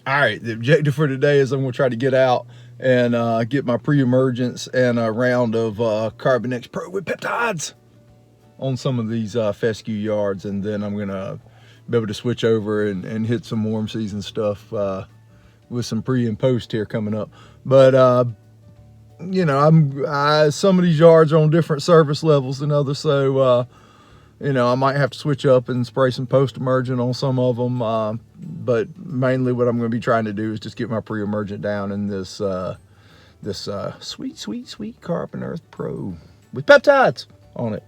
All right, the objective for today is I'm going to try to get out and get my pre-emergence and a round of Carbonex Pro with peptides on some of these fescue yards, and then I'm going to be able to switch over and hit some warm season stuff with some pre and post here coming up. But you know, some of these yards are on different service levels than others, so you know, I might have to switch up and spray some post-emergent on some of them, but mainly what I'm going to be trying to do is just get my pre-emergent down in this sweet Carbon Earth Pro with peptides on it.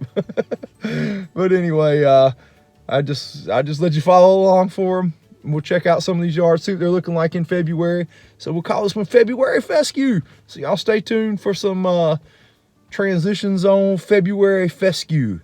But anyway, I just let you follow along for them. We'll check out some of these yards, see what they're looking like in February. So we'll call this one February Fescue. So y'all stay tuned for some transition zone February Fescue.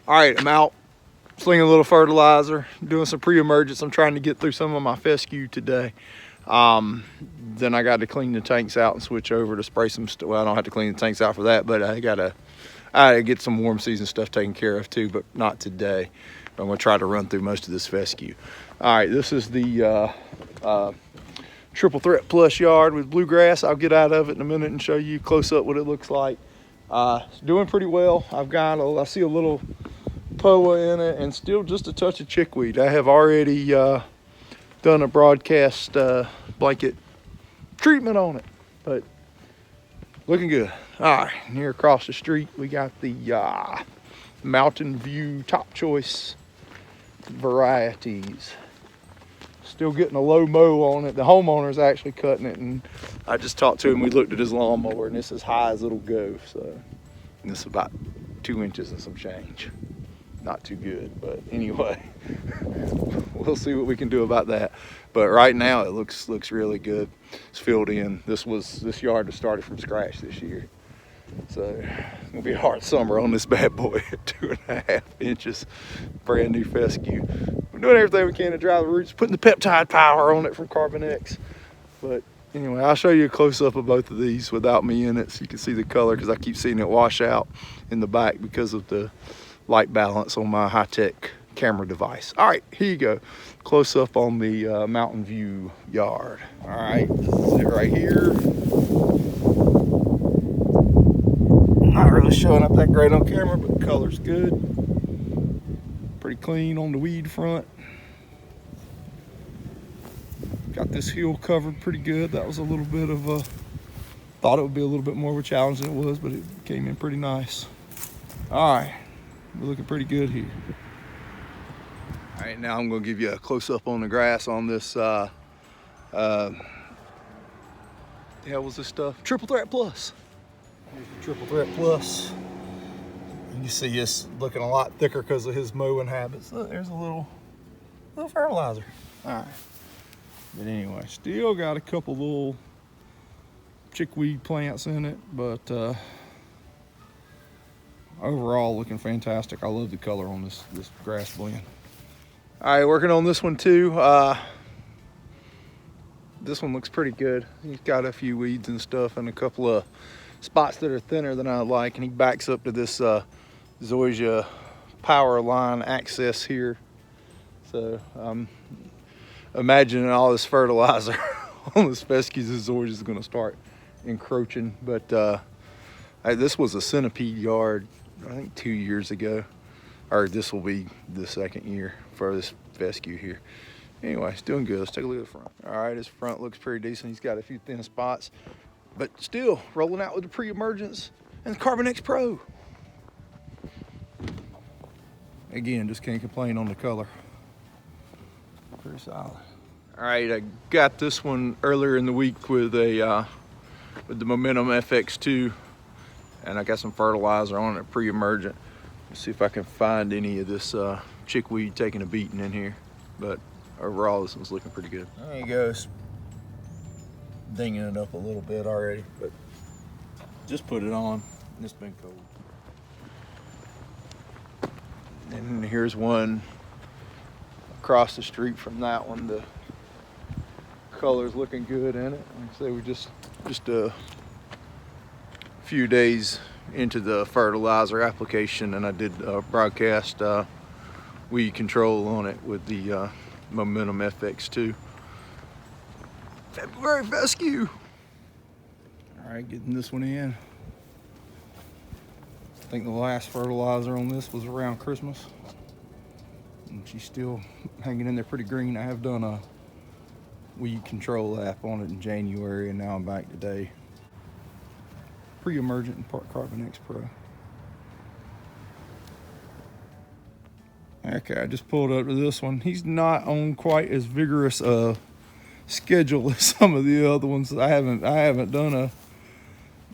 All right, I'm out slinging a little fertilizer, doing some pre-emergence. I'm trying to get through some of my fescue today. Then I got to clean the tanks out and switch over to spray some stuff. Well, I don't have to clean the tanks out for that, but I gotta get some warm season stuff taken care of too, but not today. I'm gonna try to run through most of this fescue. All right, this is the Triple Threat Plus yard with bluegrass. I'll get out of it in a minute and show you close up what it looks like. It's doing pretty well. I see a little POA in it and still just a touch of chickweed. I have already done a broadcast blanket treatment on it, but looking good. All right, here across the street we got the Mountain View Top Choice varieties. Still getting a low mow on it. The homeowner's actually cutting it, and I just talked to him. We looked at his lawnmower, and it's as high as it'll go. So, and this is about 2 inches and some change. Not too good, but anyway, we'll see what we can do about that. But right now it looks really good. It's filled in. This yard was started from scratch this year, so it's gonna be a hard summer on this bad boy at 2.5 inches. Brand new fescue. We're doing everything we can to dry the roots, putting the peptide power on it from Carbonex. But anyway, I'll show you a close-up of both of these without me in it so you can see the color, because I keep seeing it wash out in the back because of the light balance on my high-tech camera device. All right, here you go. Close up on the Mountain View yard. All right, this is it right here. Not really showing up that great on camera, but the color's good. Pretty clean on the weed front. Got this hill covered pretty good. That was a little bit of a, thought it would be a little bit more of a challenge than it was, but it came in pretty nice. All right. We're looking pretty good here. All right, now I'm gonna give you a close-up on the grass on this, the hell was this stuff? Triple Threat Plus. Here's the Triple Threat Plus. You can see it's looking a lot thicker because of his mowing habits. Look, there's a little fertilizer. All right, but anyway, still got a couple little chickweed plants in it, but overall looking fantastic. I love the color on this grass blend. All right, working on this one too. This one looks pretty good. He's got a few weeds and stuff and a couple of spots that are thinner than I like, and he backs up to this Zoysia power line access here. So I'm imagining all this fertilizer on this fescue Zoysia is gonna start encroaching. But this was a centipede yard, I think 2 years ago, or this will be the second year for this fescue here. Anyway, it's doing good. Let's take a look at the front. All right, his front looks pretty decent. He's got a few thin spots, but still rolling out with the pre-emergence and the Carbonex Pro. Again, just can't complain on the color. Pretty solid. All right, I got this one earlier in the week with the Momentum FX2, and I got some fertilizer on it, pre-emergent. Let's see if I can find any of this chickweed taking a beating in here. But overall, this one's looking pretty good. There you go. It's dinging it up a little bit already, but just put it on. It's been cold. And here's one across the street from that one. The color's looking good in it. Like I say, we just a few days into the fertilizer application, and I did broadcast weed control on it with the Momentum FX2. February fescue. All right, getting this one in. I think the last fertilizer on this was around Christmas, and she's still hanging in there pretty green. I have done a weed control app on it in January, and now I'm back today. Pre-emergent and part Carbon X Pro. Okay, I just pulled up to this one. He's not on quite as vigorous a schedule as some of the other ones. I haven't done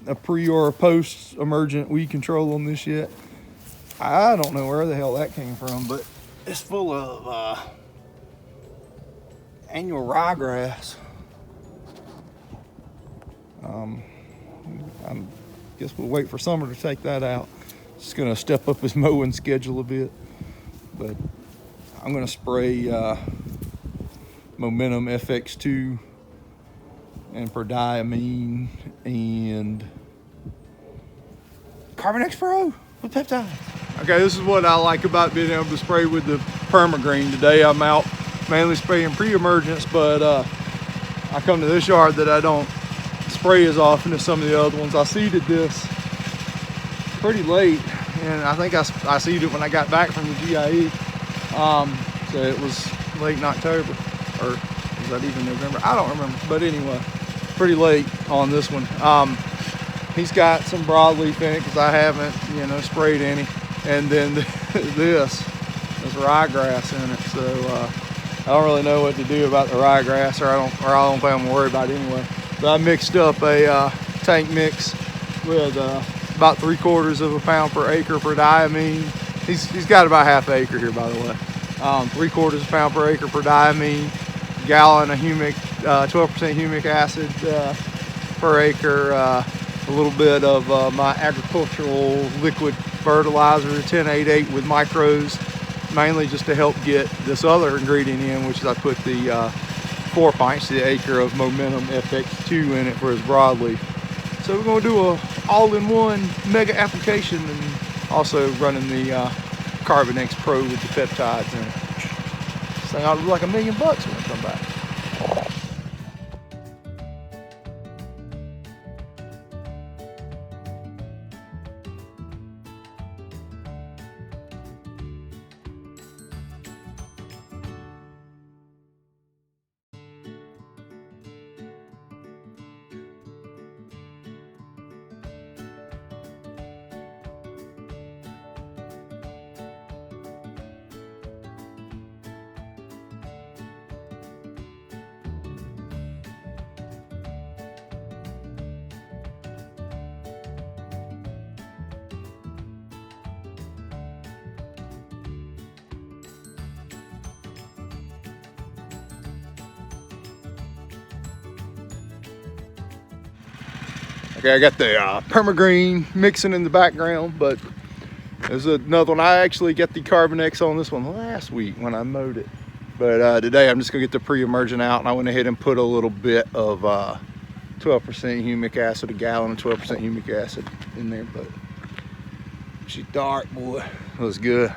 a pre or a post emergent weed control on this yet. I don't know where the hell that came from, but it's full of annual ryegrass. I guess we'll wait for summer to take that out. Just gonna step up his mowing schedule a bit, but I'm gonna spray Momentum FX2 and prodiamine and Carbon X Pro with peptides. Okay, this is what I like about being able to spray with the Permagreen. Today I'm out mainly spraying pre-emergence, but I come to this yard that I don't spray as often as some of the other ones. I seeded this pretty late, and I think I seeded it when I got back from the GIE. So it was late in October, or was that even November? I don't remember, but anyway, pretty late on this one. He's got some broadleaf in it because I haven't, sprayed any, and then this ryegrass in it. So I don't really know what to do about the ryegrass, or I don't think I'm gonna worry about it anyway. But I mixed up a tank mix with about 3/4 of a pound per acre prodiamine. He's got about half an acre here, by the way. 3/4 of a pound per acre prodiamine, gallon of humic, 12% humic acid per acre. A little bit of my agricultural liquid fertilizer, 1088 with micros, mainly just to help get this other ingredient in, which is I put the 4 pints to the acre of Momentum FX2 in it for his broadleaf. So we're gonna do a all-in-one mega application, and also running the Carbon X Pro with the peptides in it. This thing ought to be like $1 million when I come back. Okay, I got the Permagreen mixing in the background, but there's another one. I actually got the Carbon X on this one last week when I mowed it. But today I'm just gonna get the pre-emergent out, and I went ahead and put a little bit of 12% humic acid, a gallon of 12% humic acid in there. But she's dark, boy. It was good.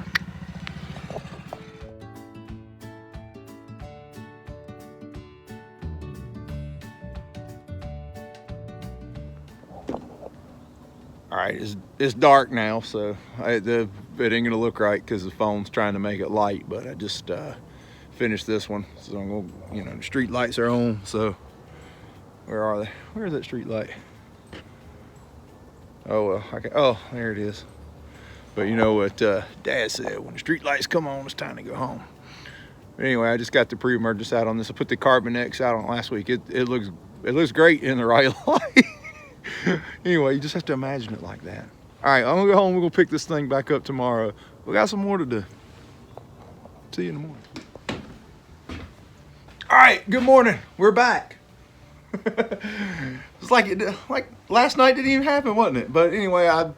All right, it's dark now, so it ain't gonna look right because the phone's trying to make it light. But I just finished this one, so I'm gonna, the street lights are on. So where are they? Where is that street light? Oh well, oh, there it is. But you know what Dad said: when the street lights come on, it's time to go home. But anyway, I just got the pre-emergence out on this. I put the Carbon X out on last week. It looks great in the right light. Anyway, you just have to imagine it like that. All right, I'm gonna go home. We're gonna pick this thing back up tomorrow. We got some more to do. See you in the morning. All right, good morning. We're back. It's like last night didn't even happen, wasn't it? But anyway, I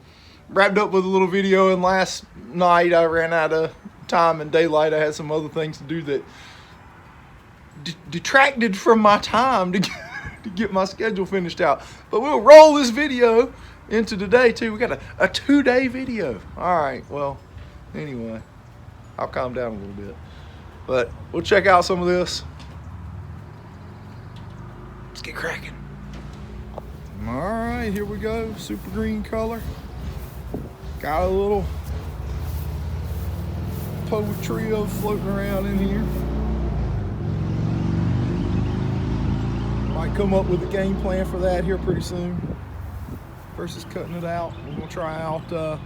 wrapped up with a little video, and last night I ran out of time and daylight. I had some other things to do that detracted from my time to get my schedule finished out. But we'll roll this video into today too. We got a 2-day video. All right, well, anyway, I'll calm down a little bit. But we'll check out some of this. Let's get cracking. All right, here we go. Super green color. Got a little poetry of floating around in here. Might come up with a game plan for that here pretty soon. First is cutting it out. We're gonna try out,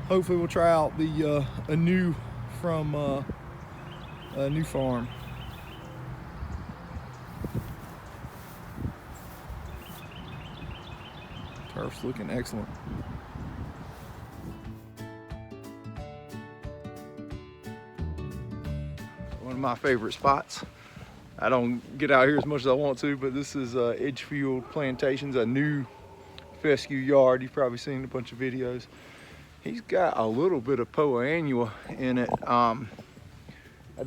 hopefully we'll try out the a new from a new farm. Turf's looking excellent. One of my favorite spots. I don't get out here as much as I want to, but this is Edgefield Plantations, a new fescue yard. You've probably seen a bunch of videos. He's got a little bit of poa annua in it. I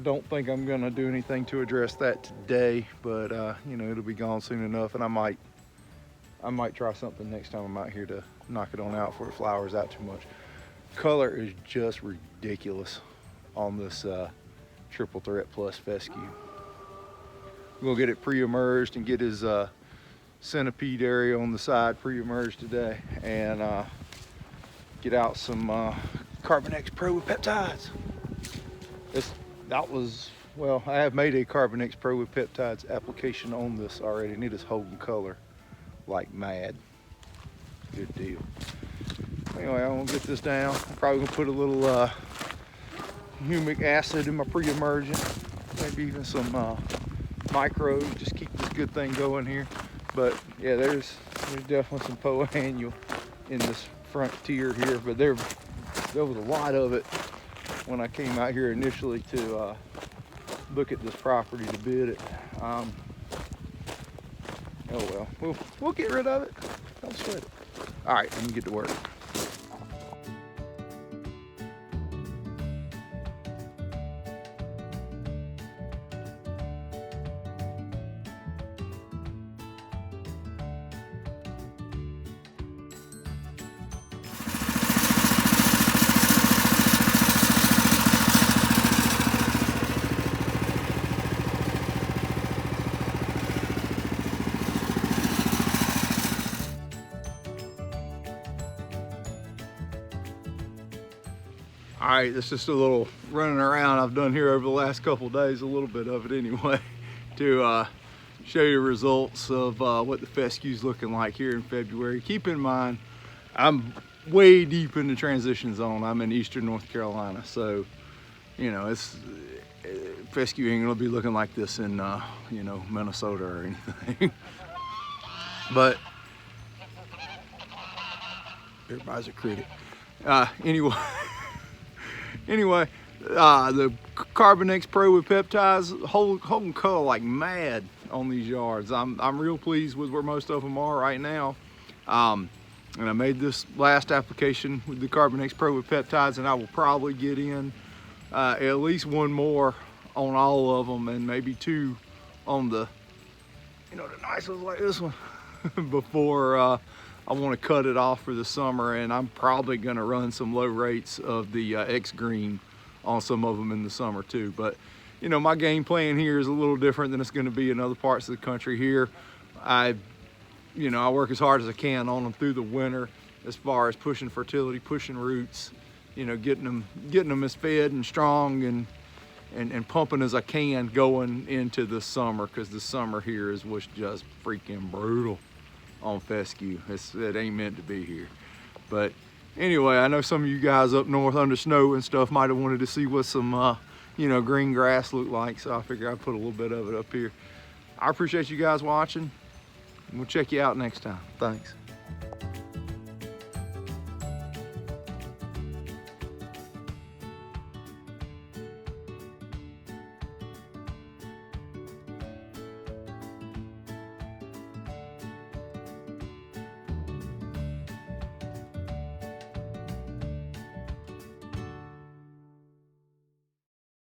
don't think I'm gonna do anything to address that today, but you know, it'll be gone soon enough, and I might try something next time I'm out here to knock it on out before it flowers out too much. Color is just ridiculous on this Triple Threat Plus fescue. We're gonna get it pre-emerged and get his centipede area on the side pre-emerged today, and get out some Carbonex Pro with peptides. Well, I have made a Carbonex Pro with peptides application on this already, and it is holding color like mad. Good deal. Anyway, I'm gonna get this down. I'm probably gonna put a little humic acid in my pre-emergent, maybe even some micro, just keep this good thing going here. But yeah, there's definitely some poa annua in this front tier here, but there was a lot of it when I came out here initially to look at this property to bid it. Oh well, we'll get rid of it. Don't sweat it. All right, let me get to work. All right, that's just a little running around I've done here over the last couple of days, a little bit of it anyway, to show you results of what the fescue's looking like here in February. Keep in mind, I'm way deep in the transition zone. I'm in eastern North Carolina, so you know, fescue ain't gonna be looking like this in you know, Minnesota or anything. But everybody's a critic. Anyway, the Carbonex Pro with peptides holding color like mad on these yards. I'm real pleased with where most of them are right now. And I made this last application with the Carbonex Pro with peptides, and I will probably get in at least one more on all of them, and maybe two on the, you know, the nice ones like this one before I want to cut it off for the summer. And I'm probably going to run some low rates of the X Green on some of them in the summer too. But you know, my game plan here is a little different than it's going to be in other parts of the country. Here I work as hard as I can on them through the winter, as far as pushing fertility, pushing roots, you know, getting them as fed and strong and pumping as I can going into the summer, because the summer here was just freaking brutal on fescue. It ain't meant to be here. But anyway, I know some of you guys up north under snow and stuff might have wanted to see what some you know, green grass looked like, so I figured I'd put a little bit of it up here. I appreciate you guys watching, and we'll check you out next time. Thanks.